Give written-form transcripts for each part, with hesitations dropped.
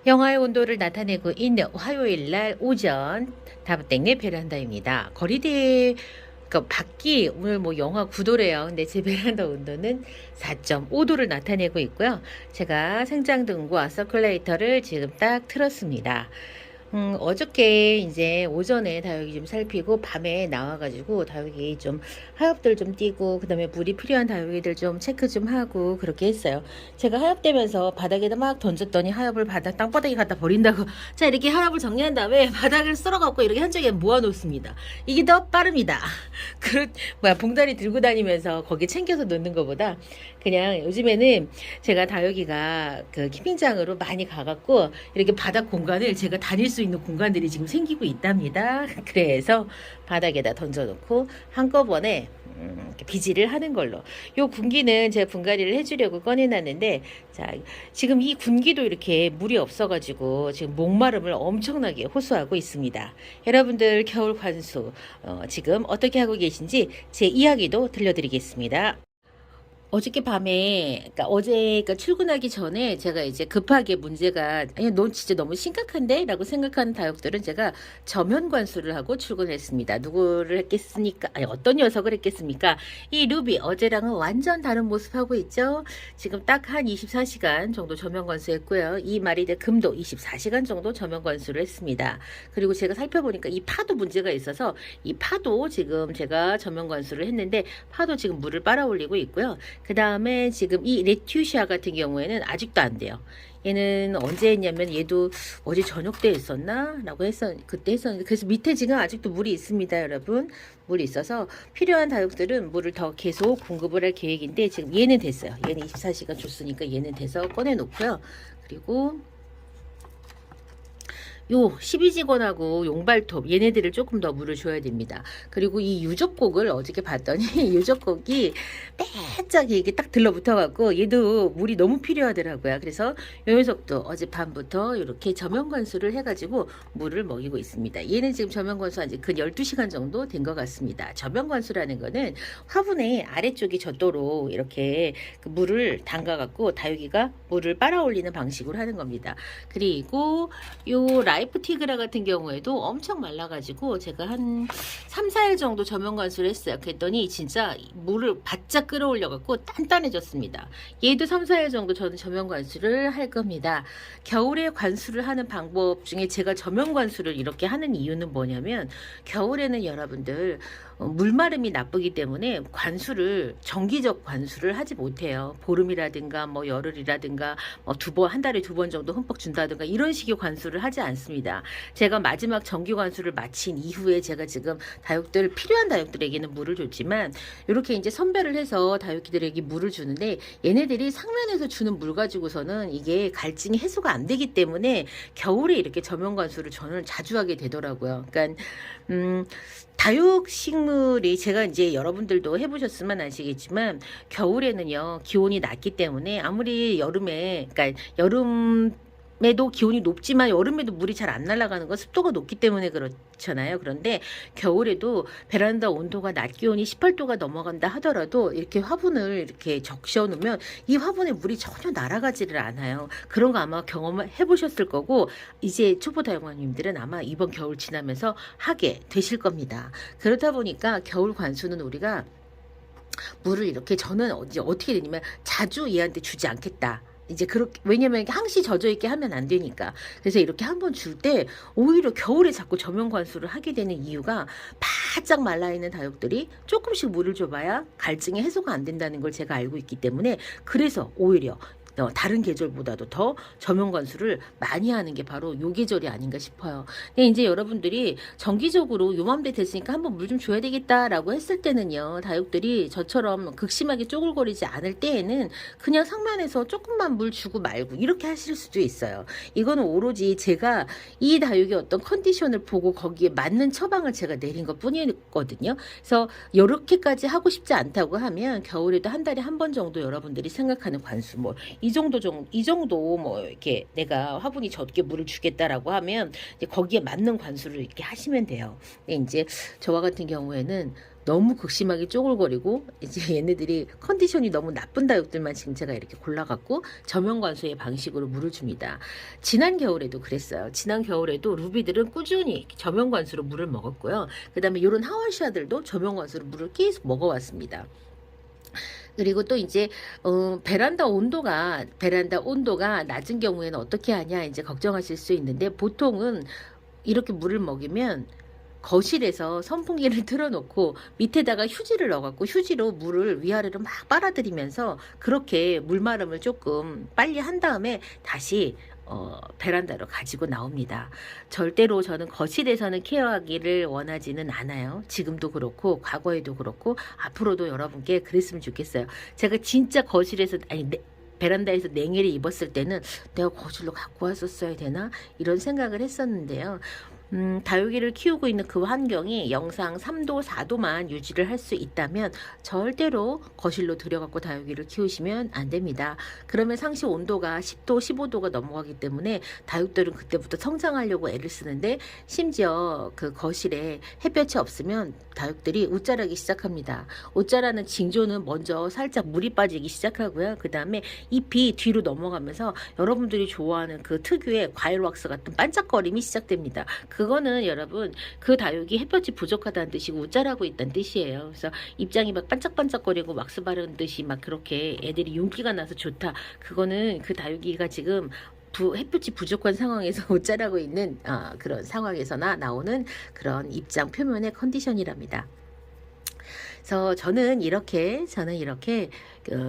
영하의 온도를 나타내고 있는 화요일 날 오전 다부땡네 베란다입니다. 거리대 밖이 오늘 뭐 영하 9도래요. 근데 제 베란다 온도는 4.5도를 나타내고 있고요. 제가 생장등과 서큘레이터를 지금 딱 틀었습니다. 어저께 이제 오전에 다육이 좀 살피고 밤에 나와가지고 다육이 좀 하엽들 좀 띄고 그다음에 물이 필요한 다육이들 좀 체크 좀 하고 그렇게 했어요. 제가 하엽되면서 바닥에다 막 던졌더니 하엽을 바닥 땅바닥에 갖다 버린다고 자 이렇게 하엽을 정리한 다음에 바닥을 쓸어갖고 이렇게 한쪽에 모아놓습니다. 이게 더 빠릅니다. 봉다리 들고 다니면서 거기 챙겨서 넣는 것보다 그냥 요즘에는 제가 다육이가 그 캠핑장으로 많이 가갖고 이렇게 바닥 공간을 제가 다닐 수 있는 공간들이 지금 생기고 있답니다. 그래서 바닥에다 던져놓고 한꺼번에 이렇게 비지를 하는 걸로. 요 군기는 제가 분갈이를 해주려고 꺼내놨는데, 자, 지금 이 군기도 이렇게 물이 없어가지고 지금 목마름을 엄청나게 호소하고 있습니다. 여러분들 겨울 관수, 지금 어떻게 하고 계신지 제 이야기도 들려드리겠습니다. 어저께 밤에, 그러니까 어제, 그러니까 출근하기 전에 제가 이제 급하게 문제가, 아니, 넌 진짜 너무 심각한데? 라고 생각하는 다육들은 제가 저면 관수를 하고 출근했습니다. 누구를 했겠습니까? 아니, 어떤 녀석을 했겠습니까? 이 루비, 어제랑은 완전 다른 모습 하고 있죠? 지금 딱 한 24시간 정도 저면 관수했고요. 이 마리대 금도 24시간 정도 저면 관수를 했습니다. 그리고 제가 살펴보니까 이 파도 문제가 있어서 이 파도 지금 제가 저면 관수를 했는데 파도 지금 물을 빨아 올리고 있고요. 그 다음에 지금 이 레튜시아 같은 경우에는 아직도 안 돼요. 얘는 언제 했냐면 얘도 어제 저녁 때 했었나? 라고 그때 했었는데 그래서 밑에 지금 아직도 물이 있습니다, 여러분. 물이 있어서 필요한 다육들은 물을 더 계속 공급을 할 계획인데 지금 얘는 됐어요. 얘는 24시간 줬으니까 얘는 돼서 꺼내 놓고요. 그리고 요 12직원하고 용발톱 얘네들을 조금 더 물을 줘야 됩니다. 그리고 이 유적곡을 어저께 봤더니 유적곡이 빼짝 이게 딱 들러붙어 갖고 얘도 물이 너무 필요하더라고요. 그래서 요 녀석도 어젯밤부터 이렇게 저면관수를 해가지고 물을 먹이고 있습니다. 얘는 지금 저면관수 한지 근 12시간 정도 된 것 같습니다. 저면관수라는 거는 화분의 아래쪽이 젖도록 이렇게 그 물을 담가 갖고 다육이가 물을 빨아 올리는 방식으로 하는 겁니다. 그리고 요 라이프 티그라 같은 경우에도 엄청 말라가지고 제가 한 3, 4일 정도 저면 관수를 했어요. 그랬더니 진짜 물을 바짝 끌어올려갖고 단단해졌습니다. 얘도 3, 4일 정도 저는 저면 관수를 할 겁니다. 겨울에 관수를 하는 방법 중에 제가 저면 관수를 이렇게 하는 이유는 뭐냐면 겨울에는 여러분들 물마름이 나쁘기 때문에 관수를 정기적 관수를 하지 못해요. 보름이라든가 뭐 열흘이라든가 뭐 한 달에 2번 정도 흠뻑 준다든가 이런 식의 관수를 하지 않습니다. 제가 마지막 정기 관수를 마친 이후에 제가 지금 필요한 다육들에게는 물을 줬지만 이렇게 이제 선별을 해서 다육이들에게 물을 주는데 얘네들이 상면에서 주는 물 가지고서는 이게 갈증이 해소가 안 되기 때문에 겨울에 이렇게 저면 관수를 저는 자주 하게 되더라고요. 그러니까 다육식물이 제가 이제 여러분들도 해보셨으면 아시겠지만 겨울에는요 기온이 낮기 때문에 아무리 그러니까 여름에도 기온이 높지만 여름에도 물이 잘 안 날아가는 건 습도가 높기 때문에 그렇잖아요. 그런데 겨울에도 베란다 온도가 낮 기온이 18도가 넘어간다 하더라도 이렇게 화분을 이렇게 적셔 놓으면 이 화분에 물이 전혀 날아가지를 않아요. 그런 거 아마 경험을 해보셨을 거고 이제 초보 다육맘님들은 아마 이번 겨울 지나면서 하게 되실 겁니다. 그렇다 보니까 겨울 관수는 우리가 물을 이렇게 저는 이제 어떻게 되냐면 자주 얘한테 주지 않겠다. 이제 그렇게 왜냐면 항시 젖어 있게 하면 안 되니까 그래서 이렇게 한번 줄 때 오히려 겨울에 자꾸 저면 관수를 하게 되는 이유가 바짝 말라 있는 다육들이 조금씩 물을 줘봐야 갈증이 해소가 안 된다는 걸 제가 알고 있기 때문에 그래서 오히려 다른 계절보다도 더 저면 관수를 많이 하는 게 바로 요 계절이 아닌가 싶어요. 근데 이제 여러분들이 정기적으로 요맘때 됐으니까 한번 물 좀 줘야 되겠다라고 했을 때는요. 다육들이 저처럼 극심하게 쪼글거리지 않을 때에는 그냥 상면에서 조금만 물 주고 말고 이렇게 하실 수도 있어요. 이거는 오로지 제가 이 다육의 어떤 컨디션을 보고 거기에 맞는 처방을 제가 내린 것 뿐이거든요. 그래서 이렇게까지 하고 싶지 않다고 하면 겨울에도 한 달에 한 번 정도 여러분들이 생각하는 관수 이 정도 뭐 이렇게 내가 화분이 적게 물을 주겠다라고 하면 이제 거기에 맞는 관수를 이렇게 하시면 돼요. 근데 이제 저와 같은 경우에는 너무 극심하게 쪼글거리고 이제 얘네들이 컨디션이 너무 나쁜 다육들만 지금 제가 이렇게 골라갖고 저면관수의 방식으로 물을 줍니다. 지난 겨울에도 그랬어요. 지난 겨울에도 루비들은 꾸준히 저면관수로 물을 먹었고요. 그 다음에 이런 하월시아들도 저면관수로 물을 계속 먹어왔습니다. 그리고 또 이제 베란다 온도가 낮은 경우에는 어떻게 하냐 이제 걱정하실 수 있는데, 보통은 이렇게 물을 먹이면 거실에서 선풍기를 틀어놓고 밑에다가 휴지를 넣어갖고 휴지로 물을 위아래로 막 빨아들이면서 그렇게 물마름을 조금 빨리 한 다음에 다시 베란다로 가지고 나옵니다. 절대로 저는 거실에서는 케어하기를 원하지는 않아요. 지금도 그렇고 과거에도 그렇고 앞으로도 여러분께 그랬으면 좋겠어요. 제가 진짜 거실에서 베란다에서 냉해를 입었을 때는 내가 거실로 갖고 왔었어야 되나 이런 생각을 했었는데요. 다육이를 키우고 있는 그 환경이 영상 3도, 4도만 유지를 할 수 있다면 절대로 거실로 들여갖고 다육이를 키우시면 안 됩니다. 그러면 상시 온도가 10도, 15도가 넘어가기 때문에 다육들은 그때부터 성장하려고 애를 쓰는데, 심지어 그 거실에 햇볕이 없으면 다육들이 웃자라기 시작합니다. 웃자라는 징조는 먼저 살짝 물이 빠지기 시작하고요. 그 다음에 잎이 뒤로 넘어가면서 여러분들이 좋아하는 그 특유의 과일 왁스 같은 반짝거림이 시작됩니다. 그거는 여러분 그 다육이 햇볕이 부족하다는 뜻이고 웃자라고 있다는 뜻이에요. 그래서 입장이 막 반짝반짝거리고 왁스 바른 듯이 막 그렇게 애들이 윤기가 나서 좋다. 그거는 그 다육이가 지금 햇볕이 부족한 상황에서 웃자라고 있는 그런 상황에서나 나오는 그런 입장 표면의 컨디션이랍니다. 그래서 저는 이렇게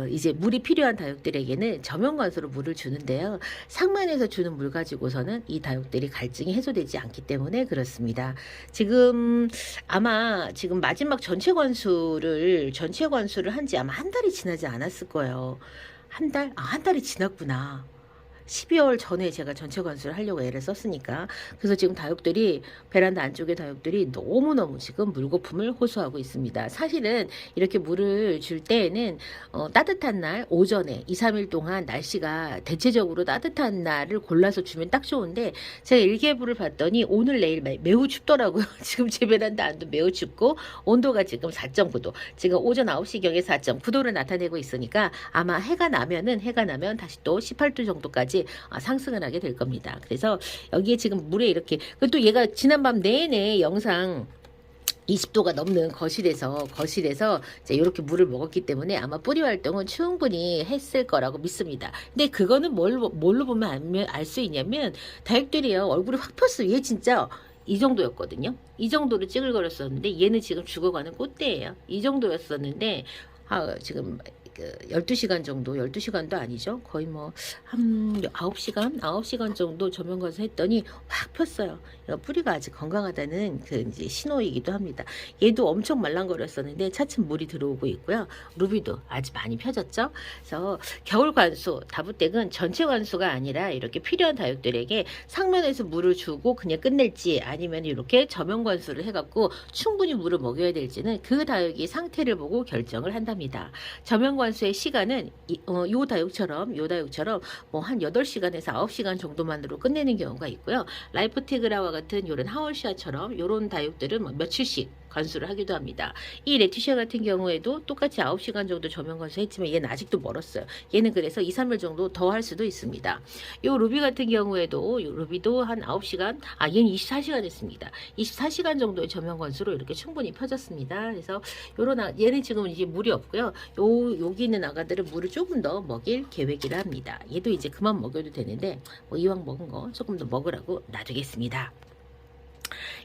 이제 물이 필요한 다육들에게는 저면관수로 물을 주는데요. 상면에서 주는 물 가지고서는 이 다육들이 갈증이 해소되지 않기 때문에 그렇습니다. 아마 지금 마지막 전체 관수를 한 지 아마 한 달이 지나지 않았을 거예요. 한 달? 한 달이 지났구나. 12월 전에 제가 전체 관수를 하려고 애를 썼으니까. 그래서 지금 다육들이, 베란다 안쪽의 다육들이 너무너무 지금 물거품을 호소하고 있습니다. 사실은 이렇게 물을 줄 때에는 따뜻한 날 오전에 2, 3일 동안 날씨가 대체적으로 따뜻한 날을 골라서 주면 딱 좋은데, 제가 일기예보를 봤더니 오늘 내일 매우 춥더라고요. 지금 제 베란다 안도 매우 춥고 온도가 지금 4.9도, 지금 오전 9시경에 4.9도를 나타내고 있으니까 아마 해가 나면 다시 또 18도 정도까지 상승을 하게 될 겁니다. 그래서 여기에 지금 물에 이렇게, 또 얘가 지난밤 내내 영상 20도가 넘는 거실에서 이제 이렇게 물을 먹었기 때문에 아마 뿌리 활동은 충분히 했을 거라고 믿습니다. 근데 그거는 뭘로 보면 알 수 있냐면, 다육들이요 얼굴이 확 폈어요. 얘 진짜 이 정도였거든요. 이 정도로 찌글거렸었는데 얘는 지금 죽어가는 꽃대예요. 이 정도였었는데 지금 12시간 정도, 12시간도 아니죠. 거의 한 9시간 정도 저면관수 했더니 확 폈어요. 뿌리가 아직 건강하다는 그 이제 신호이기도 합니다. 얘도 엄청 말랑거렸었는데 차츰 물이 들어오고 있고요. 루비도 아주 많이 펴졌죠. 그래서 겨울 관수, 다부댁은 전체 관수가 아니라 이렇게 필요한 다육들에게 상면에서 물을 주고 그냥 끝낼지, 아니면 이렇게 저면 관수를 해갖고 충분히 물을 먹여야 될지는 그 다육이 상태를 보고 결정을 한답니다. 저면 관수의 시간은 요 다육처럼 한 8시간에서 9시간 정도만으로 끝내는 경우가 있고요. 라이프티그라와 같은 요런 하월시아처럼 요런 다육들은 며칠씩 관수를 하기도 합니다. 이 레티시아 같은 경우에도 똑같이 9시간 정도 저면 관수했지만 얘는 아직도 멀었어요. 얘는 그래서 2, 3일 정도 더 할 수도 있습니다. 요 루비 같은 경우에도 루비도 한 9시간, 얘는 24시간 했습니다. 24시간 정도의 저면 관수로 이렇게 충분히 펴졌습니다. 그래서 얘는 지금 이제 물이 없고요. 여기 있는 아가들은 물을 조금 더 먹일 계획이라 합니다. 얘도 이제 그만 먹여도 되는데 이왕 먹은 거 조금 더 먹으라고 놔두겠습니다.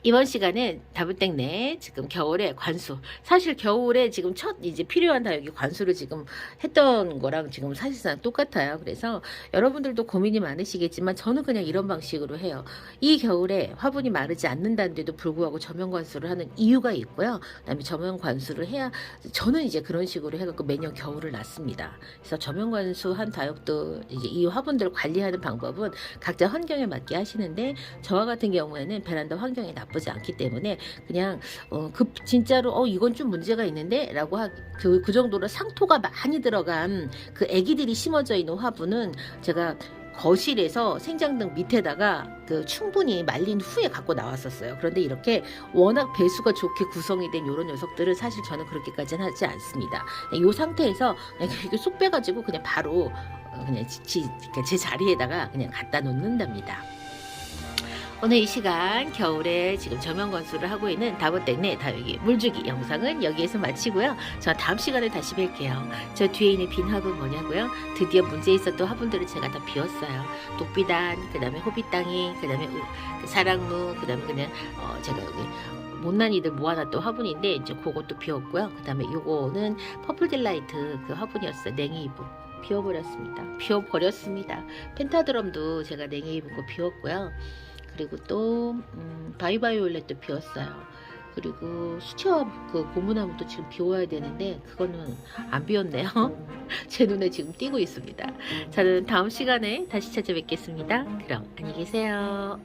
이번 시간은 다부댁네 지금 겨울에 관수, 사실 겨울에 지금 첫 이제 필요한 다육이 관수를 지금 했던 거랑 지금 사실상 똑같아요. 그래서 여러분들도 고민이 많으시겠지만 저는 그냥 이런 방식으로 해요. 이 겨울에 화분이 마르지 않는다는데도 불구하고 저면 관수를 하는 이유가 있고요. 그다음에 저면 관수를 해야, 저는 이제 그런 식으로 해갖고 매년 겨울을 났습니다. 그래서 저면 관수한 다육도 이제 이 화분들 관리하는 방법은 각자 환경에 맞게 하시는데, 저와 같은 경우에는 베란다 환경이 나쁘지 않기 때문에 그냥 진짜로 이건 좀 문제가 있는데 라고 그 정도로 상토가 많이 들어간 그 애기들이 심어져 있는 화분은 제가 거실에서 생장등 밑에다가 그 충분히 말린 후에 갖고 나왔었어요. 그런데 이렇게 워낙 배수가 좋게 구성이 된 이런 녀석들을 사실 저는 그렇게까지는 하지 않습니다. 이 상태에서 그냥 이렇게 쏙 빼가지고 그냥 바로 그냥 제 자리에다가 그냥 갖다 놓는답니다. 오늘 이 시간 겨울에 지금 저면 건수를 하고 있는 다보땡네 다육이 물주기 영상은 여기에서 마치고요. 저 다음 시간에 다시 뵐게요. 저 뒤에 있는 빈 화분 뭐냐고요? 드디어 문제 있었던 화분들을 제가 다 비웠어요. 독비단, 그 다음에 호빗땅이, 그 다음에 사랑무, 그 다음에 그냥 제가 여기 못난이들 모아놨던 화분인데 이제 그것도 비웠고요. 그 다음에 요거는 퍼플 딜라이트 그 화분이었어요. 냉이 이불. 비워버렸습니다. 펜타드럼도 제가 냉이 입은 거 비웠고요. 그리고 또 바이바이올렛도 비웠어요. 그리고 수채화 그 고무나무도 지금 비워야 되는데 그거는 안 비웠네요. 제 눈에 지금 띄고 있습니다. 저는 다음 시간에 다시 찾아뵙겠습니다. 그럼 안녕히 계세요.